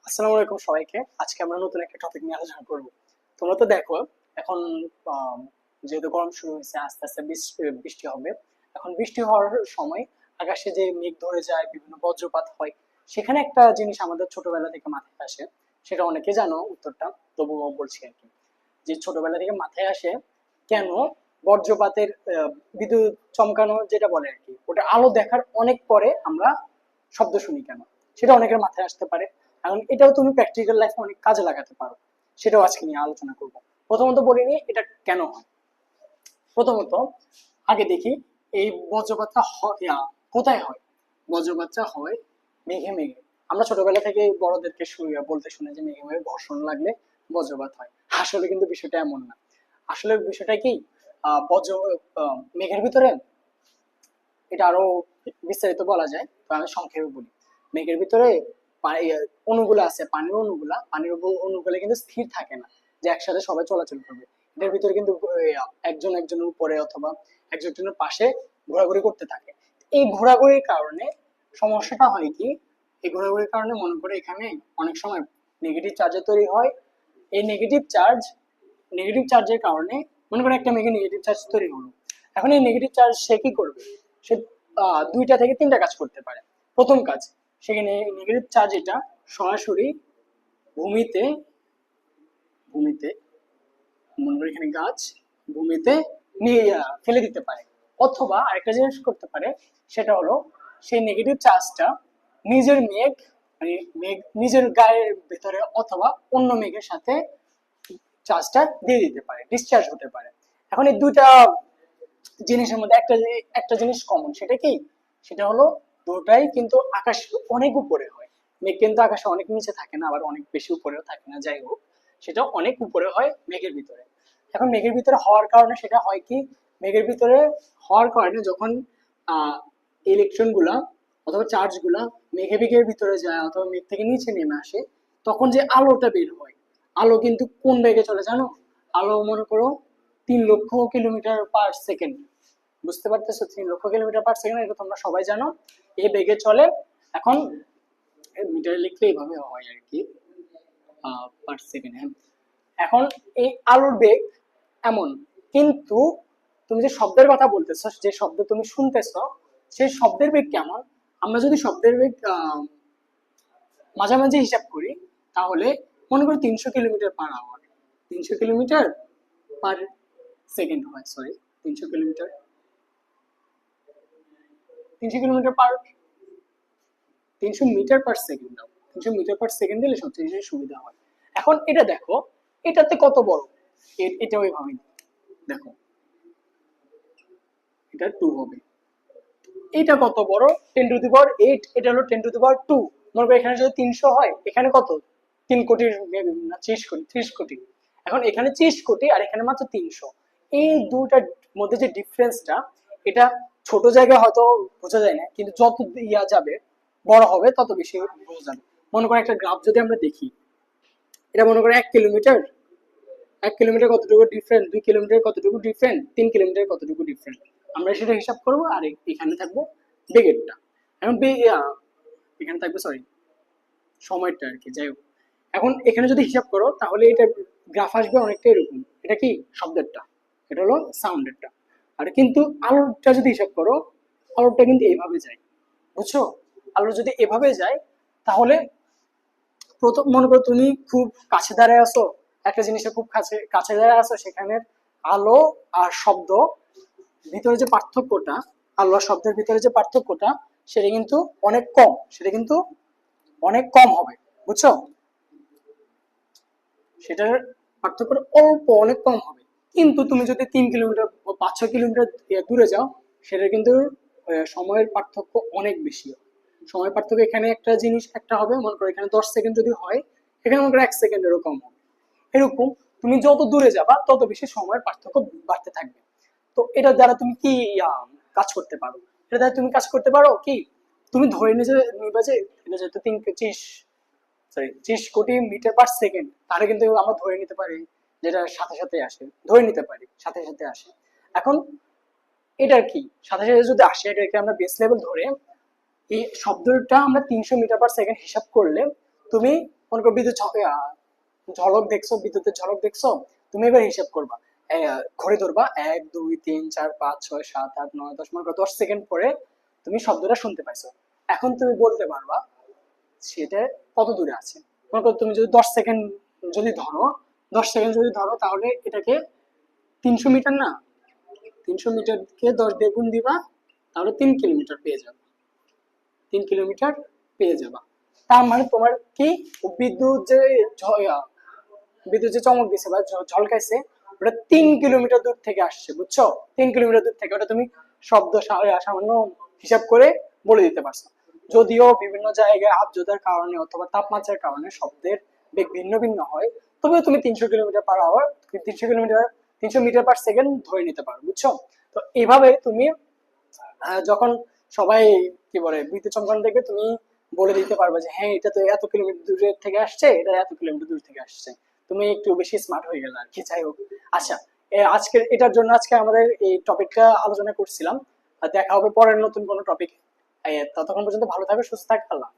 আসসালামু আলাইকুম সবাইকে। আজকে আমরা নতুন একটা টপিক নিয়ে আলোচনা করব। তোমরা তো দেখো এখন আম, যেহেতু গরম শুরু হয়েছে, আস্তে আস্তে বৃষ্টি হবে। এখন বৃষ্টি হওয়ার সময় আকাশে যে মেঘ ধরে যায়, বিভিন্ন বজ্রপাত হয়, সেখানে একটা জিনিস আমাদের ছোটবেলা থেকে মাথায় আসে। সেটা অনেকে জানো উত্তরটা, তবুও বলছি আর কি। যে ছোটবেলা থেকে মাথায় আসে, কেন বজ্রপাতের বিদ্যুৎ চমকানো যেটা বলে আর কি, ওটা আলো দেখার অনেক পরে আমরা শব্দ শুনি কেন, সেটা অনেকের মাথায় আসতে পারে। এখন এটাও তুমি প্র্যাকটিক্যাল লাইফে অনেক কাজে লাগাতে পারো, সেটাও আজকে নিয়ে আলোচনা করব। প্রথমত বলিনি এটা কেন হয়। প্রথমত আগে দেখি এই বজ্রপাতটা কোথায় হয়। বজ্রপাতটা হয় মেঘে মেঘে। আমরা ছোটবেলা থেকে বড়দেরকে বলতে শুনে যে মেঘে মেঘে ঘর্ষণ লাগলে বজ্রপাত হয়। আসলে কিন্তু বিষয়টা এমন না। আসলে বিষয়টা কি, মেঘের ভিতরে এটা আরো বিস্তারিত বলা যায়, তো আমি সংক্ষেপে বলি। মেঘের ভিতরে অণুগুলো আছে, পানির অণুগুলো কিন্তু স্থির থাকে না যে একসাথে সবাই চলাচল করবে। এটার ভিতরে কিন্তু একজন একজনের উপরে অথবা একজন একজনের পাশে ঘোরাঘুরি করতে থাকে। এই ঘোরাঘুরির কারণে সমস্যাটা হয় কি, এই ঘোরাঘুরির কারণে মনে করে এখানে অনেক সময় নেগেটিভ চার্জের তৈরি হয়। এই নেগেটিভ চার্জের কারণে মনে করে একটা মেঘে নেগেটিভ চার্জ তৈরি হলো। এখন এই নেগেটিভ চার্জ সে কি করবে, সে দুইটা থেকে তিনটা কাজ করতে পারে। প্রথম কাজ, সেখানে নেগেটিভ চার্জ এটা সরাসরি ভূমিতে ভূমিতে মনে করি এখানে গাছ, ভূমিতে নিয়ে ফেলে দিতে পারে। অথবা আরেকটা জিনিস করতে পারে, সেটা হলো সেই নেগেটিভ চার্জটা নিজের মেঘ, মানে মেঘ নিজের গায়ের ভেতরে অথবা অন্য মেঘের সাথে চার্জটা দিয়ে দিতে পারে, ডিসচার্জ হতে পারে। এখন এই দুইটা জিনিসের মধ্যে একটা জিনিস কমন, সেটা কি, সেটা হলো দুটাই কিন্তু আকাশ অনেক উপরে হয়। মেঘ কিন্তু আকাশে অনেক নিচে থাকে না, আবার অনেক বেশি উপরেও থাকে না, যাই হোক সেটা অনেক উপরে হয় মেঘের ভিতরে। এখন মেঘের ভিতরে হওয়ার কারণে সেটা হয় কি, মেঘের ভিতরে হওয়ার কারণে যখন আহ ইলেকট্রন গুলা অথবা চার্জ গুলা মেঘের ভিতরে যায় অথবা মেঘ থেকে নিচে নেমে আসে, তখন যে আলোটা বের হয়, আলো কিন্তু কোন বেগে চলে জানো? আলো মনে করো 3 লক্ষ কিলোমিটার পার সেকেন্ড। বুঝতে পারতেছো? 3 লক্ষ কিলোমিটার পার সেকেন্ড, এটা তোমরা সবাই জানো, এই বেগে চলে। এখন মিটারে লিখলে এইভাবে হয় আর কি, পার সেকেন্ড। হ্যাঁ, এখন এই আলোর বেগ এমন, কিন্তু তুমি যে শব্দের কথা বলতেছো, যে শব্দ তুমি শুনতেছো, সেই শব্দের বেগ কেমন? আমরা যদি শব্দের বেগ মাঝামাঝি হিসাব করি, তাহলে মনে করি 300 kilometre per hour, 300 kilometre per second হয়, sorry, 300 kilometre, 300 kilometre 300 metre per second দাও, 300 মিটার পার সেকেন্ড দিলে সবচেয়ে বেশি সুবিধা হয়। এখন এটা দেখো, এটাতে কত বড়, এটা ওইভাবে দেখো, এটা 2 হবে। এটা কত বড়, 10⁸ এটা হলো 10⁻²। মনে করো এখানে যদি 300 হয়, এখানে কত, 3 কোটির না 30 কোটি, 30 কোটি। এখন এখানে 30 কোটি আর এখানে মাত্র 300। এই দুটার মধ্যে যে ডিফারেন্সটা, এটা ছোট জায়গায় হয়তো বোঝা যায় না, কিন্তু যত ইয়া যাবে, বড় হবে, তত বেশি বোঝা যাবে। মনে করো একটা গ্রাফ যদি আমরা দেখি, এটা মনে করো 1 কিলোমিটার, 1 কিলোমিটার কতটুকু ডিফারেন্ট, 2 কিলোমিটার কতটুকু ডিফারেন্ট, 3 কিলোমিটার কতটুকু ডিফারেন্ট, আমরা সেটা হিসাব করবো। আর এখানে থাকবো বেগেরটা। এখন এখানে থাকবে, সরি, সময়টা আর কি, যাই হোক। এখন এখানে যদি হিসাব করো, তাহলে এটা গ্রাফ আসবে অনেকটা এরকম। এটা কি শব্দেরটা, এটা হলো সাউন্ডেরটা। আর কিন্তু আলোরটা যদি হিসাব করো, আলোরটা কিন্তু এইভাবে যায়, বুঝছো? আলো যদি এভাবে যায়, তাহলে প্রথম মনে করো তুমি খুব কাছে দাঁড়ায় আছো, একটা জিনিসের খুব কাছে কাছে দাঁড়ায় আছো, সেখানে আলো আর শব্দ ভিতরে যে পার্থক্যটা, আলো আর শব্দের ভিতরে যে পার্থক্যটা, সেটা কিন্তু অনেক কম, সেটা কিন্তু অনেক কম হবে, বুঝছো? সেটার পার্থক্য অল্প, অনেক কম হবে। কিন্তু তুমি যদি 3 কিলোমিটার বা 5-6 কিলোমিটার দূরে যাও, সেটা কিন্তু সময়ের পার্থক্য অনেক বেশি হবে। সময় পার্থক্য এখানে একটা জিনিস একটা হবে, মনে করো এখানে 10 সেকেন্ড যদি হয়, এখানে মনে করো 1 সেকেন্ডেরও কম হবে। এরকম তুমি যত দূরে যাবা, তত বেশি সময়ের পার্থক্য বাড়তে থাকবে। তো এটার দ্বারা তুমি কি কাজ করতে পারো, এটা দ্বারা তুমি কাজ করতে পারো কি, তুমি ধরে নিবা যে এটা যেহেতু 30 কোটি মিটার পার সেকেন্ড, তাহলে কিন্তু আমরা ধরে নিতে পারি যেটা সাথে সাথে আসে, ধরে নিতে পারি সাথে সাথে আসে। এখন এটার কি সাথে সাথে যদি আসে, এটাকে আমরা বেস লেভেল ধরে এই শব্দটা আমরা 300 মিটার পার সেকেন্ড হিসাব করলে, তুমি মনে করো বিদ্যুৎ ঝলক দেখছো, বিদ্যুতের ঝলক দেখছো, তুমি এবার হিসাব করবা, ঘড়ি ধরবা 1 2 3 4 5 6 7 8 9 10, মনে করো 10 সেকেন্ড পরে তুমি শব্দটা শুনতে পাইছো। এখন তুমি বলতে পারবা সেটা কত দূরে আছে। মনে করো তুমি যদি 10 সেকেন্ড যদি ধরো, 10 সেকেন্ড যদি ধরো, তাহলে এটাকে 300 মিটার না, 300 মিটারকে 10 দিয়ে গুণ দিবা, তাহলে 3 কিলোমিটার পেয়ে যাবে, 3 কিলোমিটার পেয়ে যাবা। তার মানে তোমার কি, বিদ্যুৎ যে বিদ্যুৎ যে চমক দিছে বা ঝলকাইছে, ওটা 3 কিলোমিটার দূর থেকে আসছে, বুঝছো? 3 কিলোমিটার দূর থেকে, ওটা তুমি শব্দ সামান্য হিসাব করে বলে দিতে পারছো। যদিও বিভিন্ন জায়গায় আর্দ্রতার কারণে অথবা তাপমাত্রার কারণে শব্দের বেগ ভিন্ন ভিন্ন হয়, তবে তুমি 300 kilometre per hour, 300 kilometre, 300 metre per second ধরে নিতে পারো, বুঝছো? তো এইভাবে তুমি যখন সবাই কি বলে বিদ্যুৎ চমকানো দেখবে, তুমি বলে দিতে পারবে যে হ্যাঁ এটা তো এত কিলোমিটার দূরে থেকে আসছে, এটা এত কিলোমিটার দূর থেকে আসছে। তুমি একটু বেশি স্মার্ট হয়ে গেলে আর কি, যাই হোক। আচ্ছা, আজকের এটার জন্য আজকে আমাদের এই টপিকটা আলোচনা করছিলাম। আর দেখা হবে পরের নতুন কোনো টপিক। ততক্ষণ পর্যন্ত ভালো থাকবে, সুস্থ থাকবে, আল্লাহ হাফেজ।